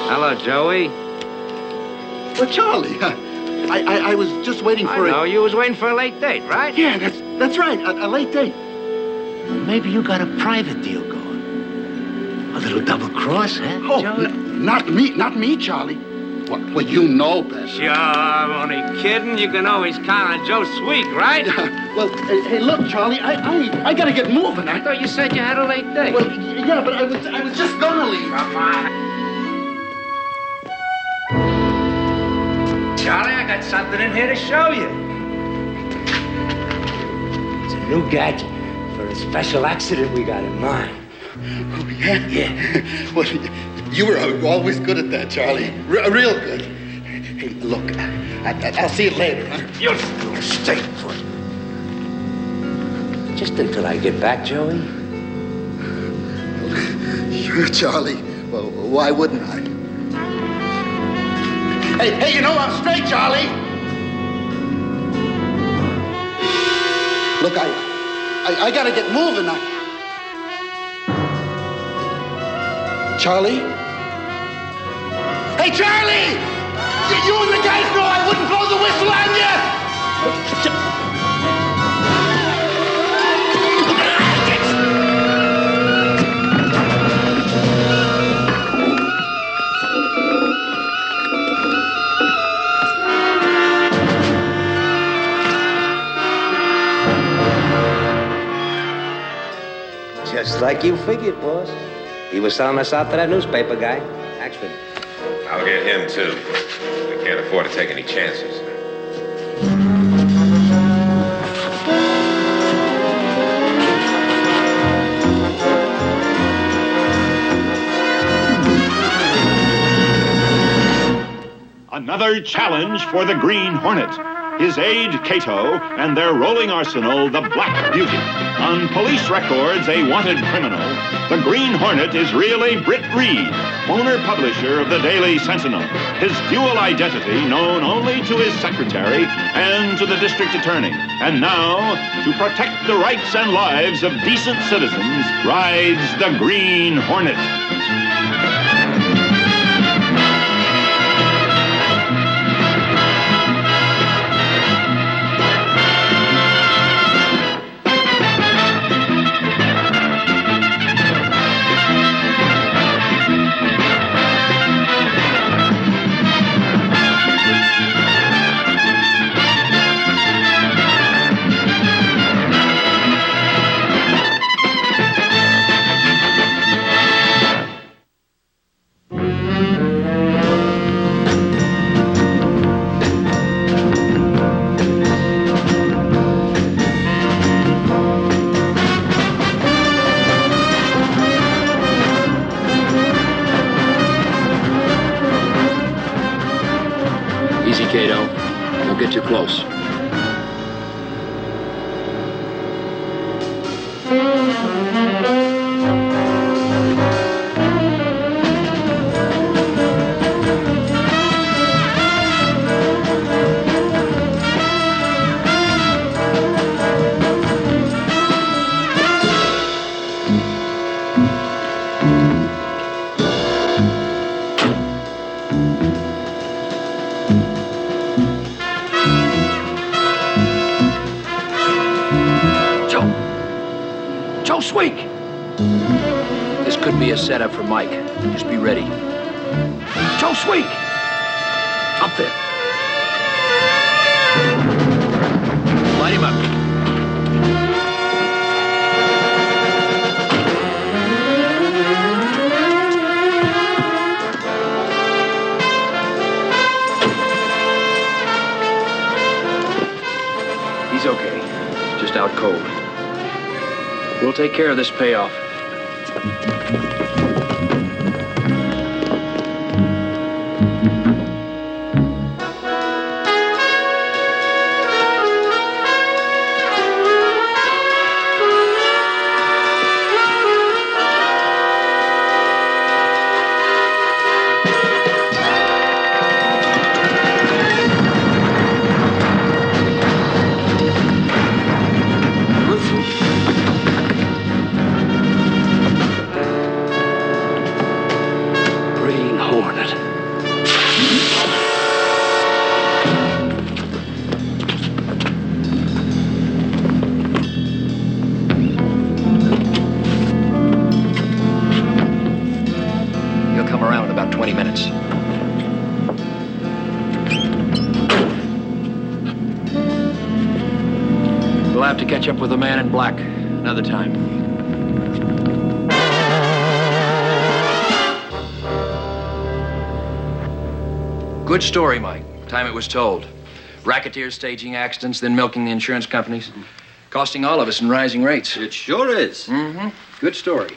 Hello, Joey. Well, Charlie, I was just waiting for you was waiting for a late date, right? Yeah, that's right, a late date. Maybe you got a private deal going. A little double cross, huh? Oh, Joey? not me, Charlie. Well, you know better. Sure, I'm only kidding. You can always count on Joe Sweet, right? Well, hey, look, Charlie, I gotta get moving. I thought you said you had a late date. Well, yeah, but I was just gonna leave. Come on. Charlie, I got something in here to show you. It's a new gadget for a special accident we got in mind. Oh, yeah? Yeah. Well, you were always good at that, Charlie. Real good. Hey, look, I'll see you later, huh? You'll stay put. Just until I get back, Joey. Sure, Charlie. Well, why wouldn't I? Hey, you know I'm straight, Charlie. Look, I gotta get moving now. Charlie? Hey, Charlie! You and the guys know I wouldn't blow the whistle on you! Just like you figured, boss. He was selling us out to that newspaper guy, Axford. I'll get him, too. I can't afford to take any chances. Another challenge for the Green Hornet. His aide, Cato, and their rolling arsenal, the Black Beauty. On police records, a wanted criminal, the Green Hornet is really Britt Reed, owner-publisher of the Daily Sentinel. His dual identity known only to his secretary and to the district attorney. And now, to protect the rights and lives of decent citizens, rides the Green Hornet. Easy, Cato. Don't get too close. Joe Sweet! This could be a setup for Mike. Just be ready. Joe Sweet! Up there. Light him up. He's okay. Just out cold. We'll take care of this payoff. Hornet. He'll come around in about 20 minutes. We'll have to catch up with the man in black another time. Good story, Mike. Time it was told. Racketeers staging accidents, then milking the insurance companies. Costing all of us in rising rates. It sure is. Mm-hmm. Good story.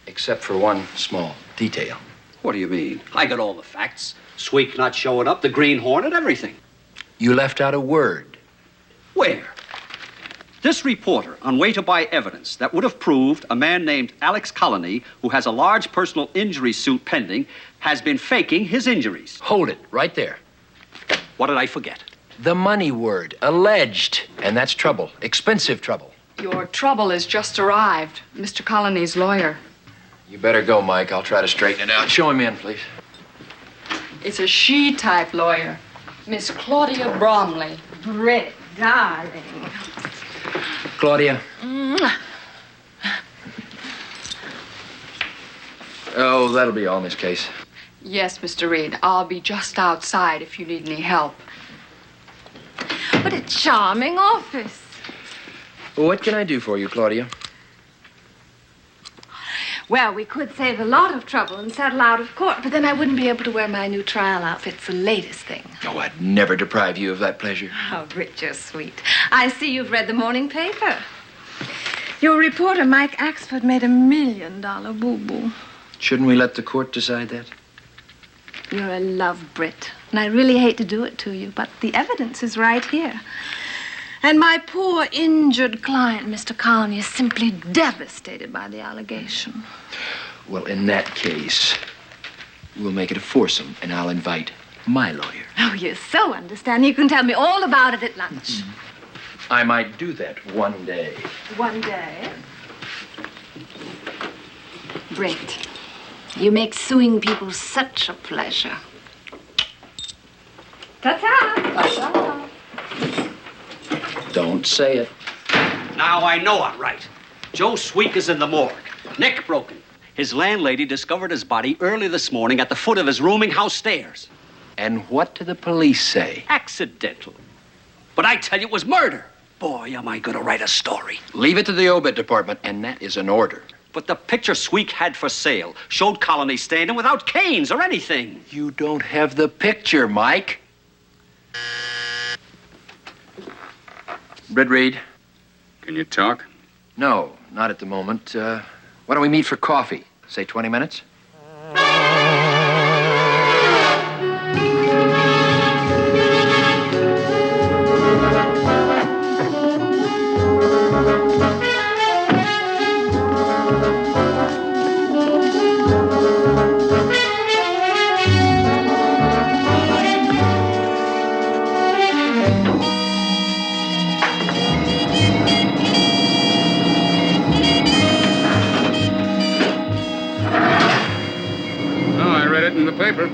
Except for one small detail. What do you mean? I got all the facts. Sweek not showing up, the Green Hornet, everything. You left out a word. Where? This reporter, on way to buy evidence that would have proved a man named Alex Colony, who has a large personal injury suit pending, has been faking his injuries. Hold it, right there. What did I forget? The money word, alleged. And that's trouble, expensive trouble. Your trouble has just arrived. Mr. Colony's lawyer. You better go, Mike. I'll try to straighten it out. Show him in, please. It's a she-type lawyer. Miss Claudia Bromley. Britt, darling. Claudia. Oh, that'll be all, Miss Case. Yes, Mr. Reed. I'll be just outside if you need any help. What a charming office. What can I do for you, Claudia? Well, we could save a lot of trouble and settle out of court, but then I wouldn't be able to wear my new trial outfits, the latest thing. Oh, I'd never deprive you of that pleasure. Oh, Britt, you're sweet. I see you've read the morning paper. Your reporter, Mike Axford, made $1 million boo-boo. Shouldn't we let the court decide that? You're a love, Britt, and I really hate to do it to you, but the evidence is right here. And my poor injured client, Mr. Colony, is simply devastated by the allegation. Well, in that case, we'll make it a foursome, and I'll invite my lawyer. Oh, you're so understanding. You can tell me all about it at lunch. I might do that one day. One day? Britt, you make suing people such a pleasure. Ta-ta! Ta-ta! Don't say it. Now I know I'm right. Joe Sweek is in the morgue. Neck broken. His landlady discovered his body early this morning at the foot of his rooming house stairs. And what do the police say? Accidental. But I tell you, it was murder. Boy, am I going to write a story. Leave it to the obit department, and that is an order. But the picture Sweek had for sale showed Colony standing without canes or anything. You don't have the picture, Mike. Britt Reed? Can you talk? No, not at the moment. Why don't we meet for coffee? Say 20 minutes? In the paper.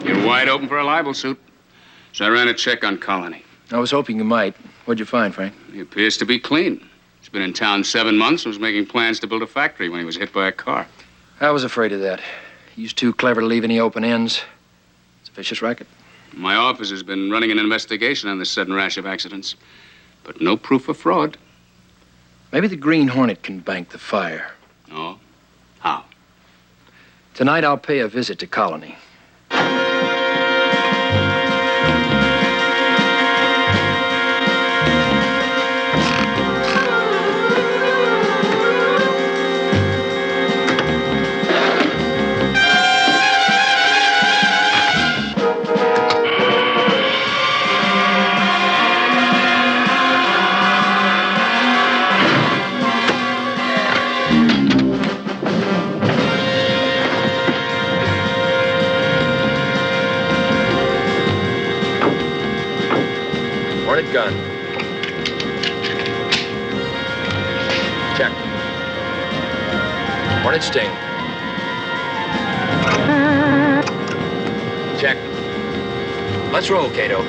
You're wide open for a libel suit. So I ran a check on Colony. I was hoping you might. What'd you find, Frank? He appears to be clean. He's been in town 7 months and was making plans to build a factory when he was hit by a car. I was afraid of that. He's too clever to leave any open ends. It's a vicious racket. My office has been running an investigation on this sudden rash of accidents, but no proof of fraud. Maybe the Green Hornet can bank the fire. Oh? How? Tonight I'll pay a visit to Colony. Hornet gun. Check. Hornet sting. Check. Let's roll, Cato.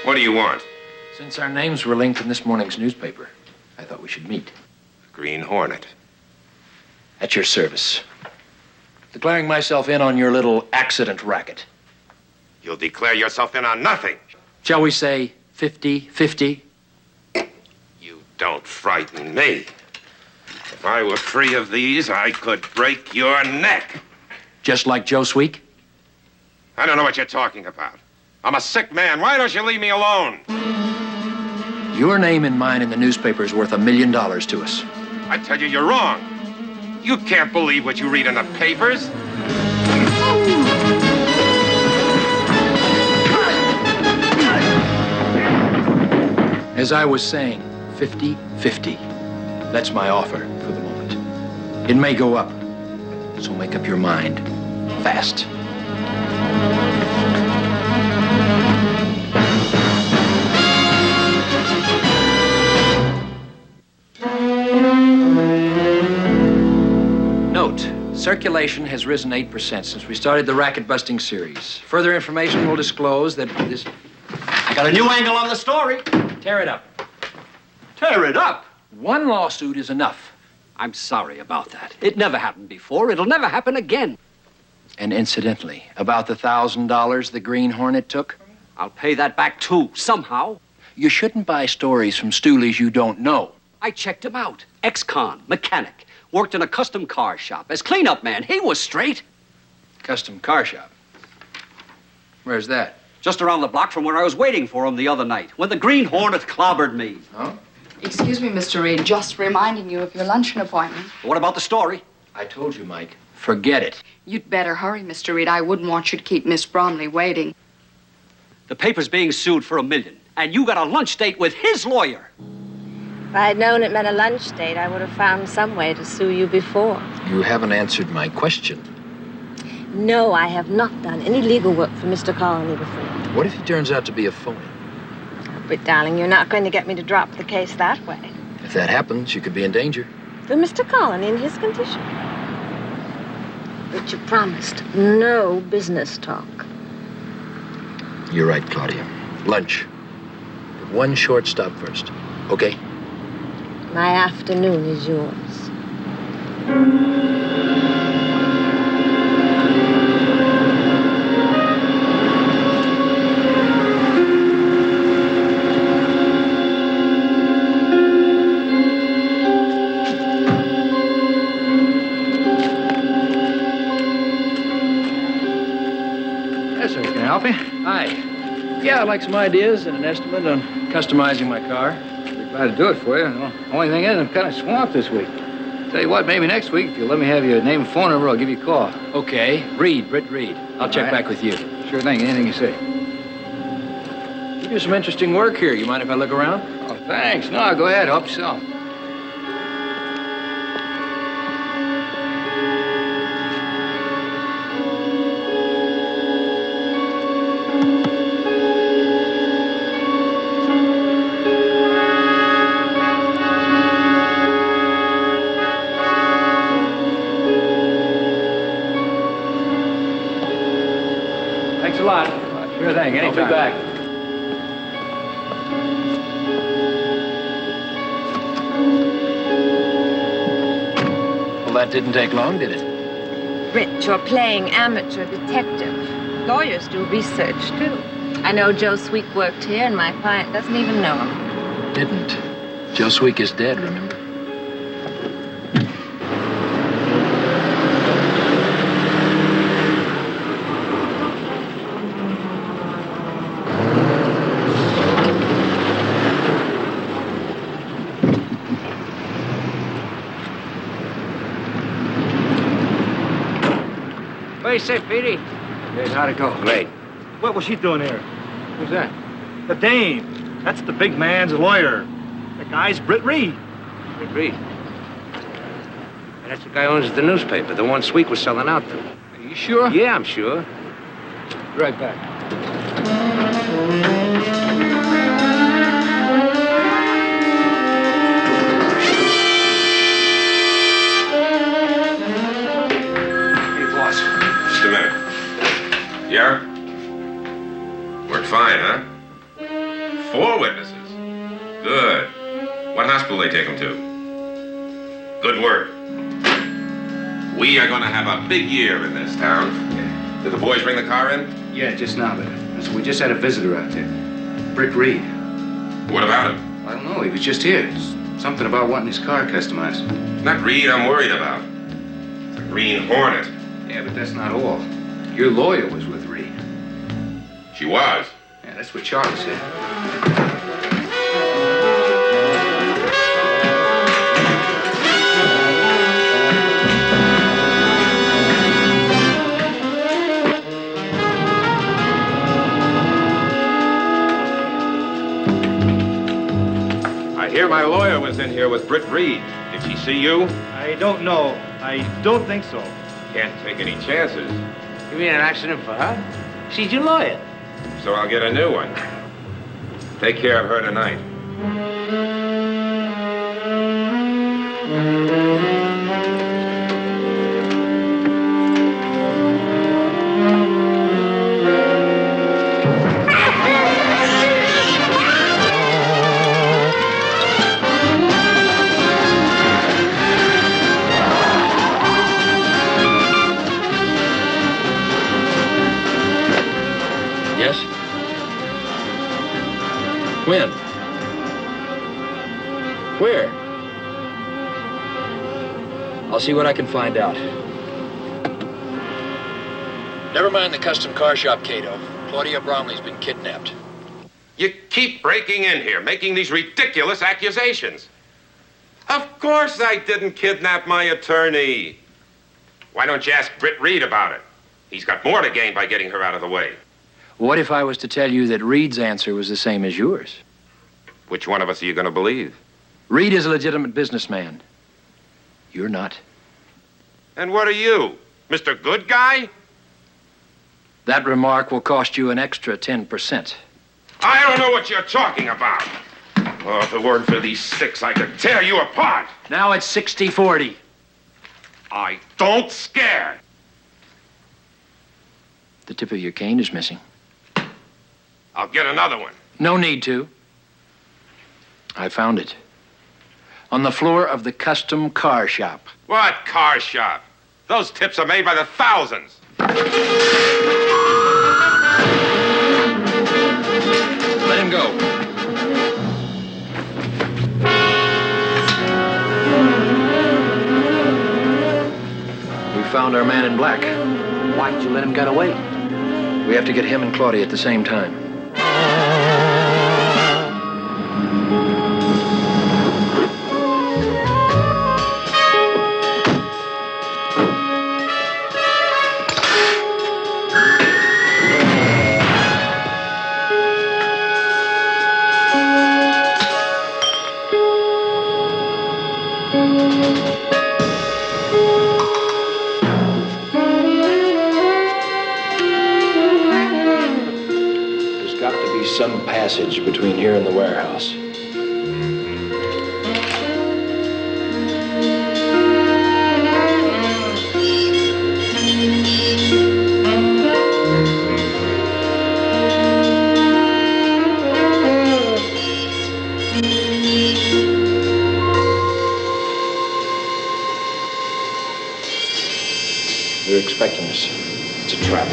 What do you want? Since our names were linked in this morning's newspaper, I thought we should meet. Green Hornet. At your service. Declaring myself in on your little accident racket. You'll declare yourself in on nothing. Shall we say 50-50? You don't frighten me. If I were free of these, I could break your neck. Just like Joe Sweek? I don't know what you're talking about. I'm a sick man. Why don't you leave me alone? Your name and mine in the newspaper is worth $1 million to us. I tell you, you're wrong. You can't believe what you read in the papers. As I was saying, 50-50. That's my offer for the moment. It may go up, so make up your mind fast. Note, circulation has risen 8% since we started the racket-busting series. Further information will disclose that this... I got a new angle on the story. Tear it up. Tear it up? One lawsuit is enough. I'm sorry about that. It never happened before. It'll never happen again. And incidentally, about the $1,000 the Green Hornet took? I'll pay that back, too, somehow. You shouldn't buy stories from stoolies you don't know. I checked him out. Ex-con, mechanic. Worked in a custom car shop. As cleanup man, he was straight. Custom car shop? Where's that? Just around the block from where I was waiting for him the other night, when the Green Hornet clobbered me. Oh? Excuse me, Mr. Reed, just reminding you of your luncheon appointment. What about the story? I told you, Mike. Forget it. You'd better hurry, Mr. Reed. I wouldn't want you to keep Miss Bromley waiting. The paper's being sued for $1 million, and you got a lunch date with his lawyer. If I had known it meant a lunch date, I would have found some way to sue you before. You haven't answered my question. No, I have not done any legal work for Mr. Colony before. What if he turns out to be a phony? But, darling, you're not going to get me to drop the case that way. If that happens, you could be in danger. For Mr. Colony in his condition. But you promised no business talk. You're right, Claudia. Lunch. But one short stop first, okay? My afternoon is yours. Yes, sir. Can I help you? Hi. Yeah, I'd like some ideas and an estimate on customizing my car. Be glad to do it for you. Well, only thing is, I'm kind of swamped this week. Tell you what, maybe next week, if you'll let me have your name and phone number, I'll give you a call. Okay. Reed, Britt Reed. I'll check back with you. Sure thing. Anything you say. You do some interesting work here. You mind if I look around? Oh, thanks. No, go ahead. Help yourself. Thanks a lot. Sure thing. Anytime. I'll be back. Well, that didn't take long, did it? Britt, you're playing amateur detective. Lawyers do research, too. I know Joe Sweek worked here, and my client doesn't even know him. Didn't. Joe Sweek is dead, remember? he say, Petey? Good, how'd it go? Great. What was she doing here? Who's that? The dame. That's the big man's lawyer. The guy's Britt Reed. Britt Reed. That's the guy who owns the newspaper, the one Sweet was selling out to. Are you sure? Yeah, I'm sure. Be right back. Hey, boss. Just a minute. Yeah? Worked fine, huh? 4 witnesses. Good. What hospital they take them to? Good work. We are going to have a big year in this town. Did the boys bring the car in? Yeah, just now, but we just had a visitor out there. Britt Reed. What about him? I don't know, he was just here. Something about wanting his car customized. Not Reed I'm worried about. It's a Green Hornet. Yeah, but that's not all. Your lawyer was with Reed. She was. Yeah, that's what Charlie said. I hear my lawyer was in here with Britt Reed. Did she see you? I don't know. I don't think so. Can't take any chances. You mean an accident for her? She's your lawyer. So I'll get a new one. Take care of her tonight. Yes? When? Where? I'll see what I can find out. Never mind the custom car shop, Cato. Claudia Bromley's been kidnapped. You keep breaking in here, making these ridiculous accusations. Of course I didn't kidnap my attorney. Why don't you ask Britt Reed about it? He's got more to gain by getting her out of the way. What if I was to tell you that Reed's answer was the same as yours? Which one of us are you going to believe? Reed is a legitimate businessman. You're not. And what are you, Mr. Good Guy? That remark will cost you an extra 10%. I don't know what you're talking about. Oh, if it weren't for these 6, I could tear you apart. Now it's 60-40. I don't scare. The tip of your cane is missing. I'll get another one. No need to. I found it. On the floor of the custom car shop. What car shop? Those tips are made by the thousands. Let him go. We found our man in black. Why did you let him get away? We have to get him and Claudia at the same time. Some passage between here and the warehouse. They're expecting us. It's a trap.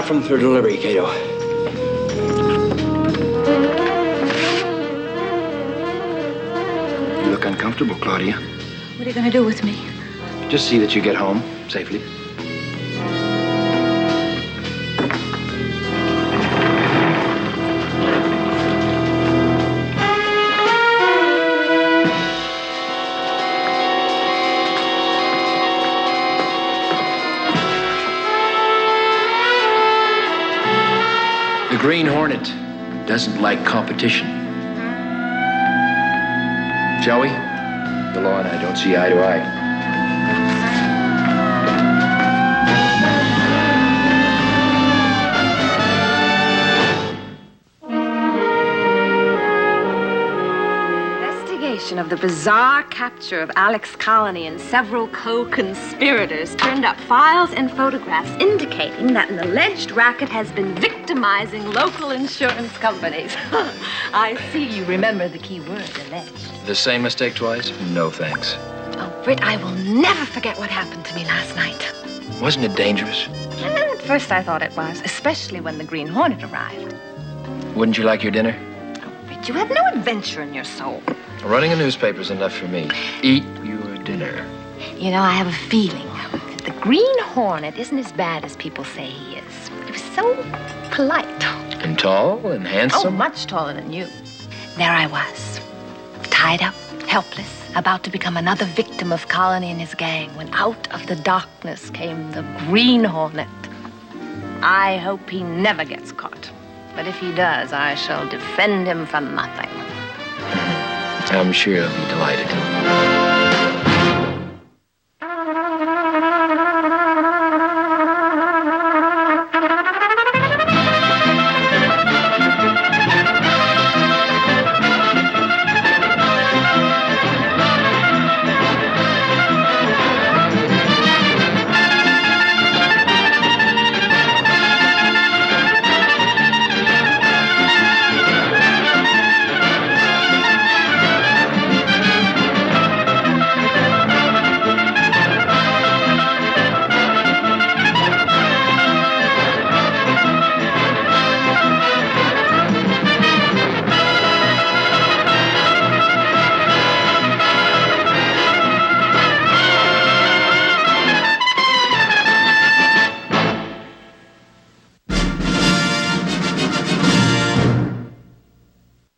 draft them for delivery, Cato. You look uncomfortable, Claudia. What are you going to do with me? Just see that you get home safely. The Green Hornet doesn't like competition. Shall we? The law and I don't see eye to eye. Of the bizarre capture of Alex Colony and several co-conspirators turned up files and photographs indicating that an alleged racket has been victimizing local insurance companies. I see you remember the key word, alleged. The same mistake twice? No, thanks. Oh, Britt, I will never forget what happened to me last night. Wasn't it dangerous? At first I thought it was, especially when the Green Hornet arrived. Wouldn't you like your dinner? Oh, Britt, you have no adventure in your soul. Running a newspaper's enough for me. Eat your dinner. You know, I have a feeling that the Green Hornet isn't as bad as people say he is. He was so polite. And tall and handsome? Oh, much taller than you. There I was, tied up, helpless, about to become another victim of Colony and his gang, when out of the darkness came the Green Hornet. I hope he never gets caught. But if he does, I shall defend him for nothing. I'm sure he'll be delighted.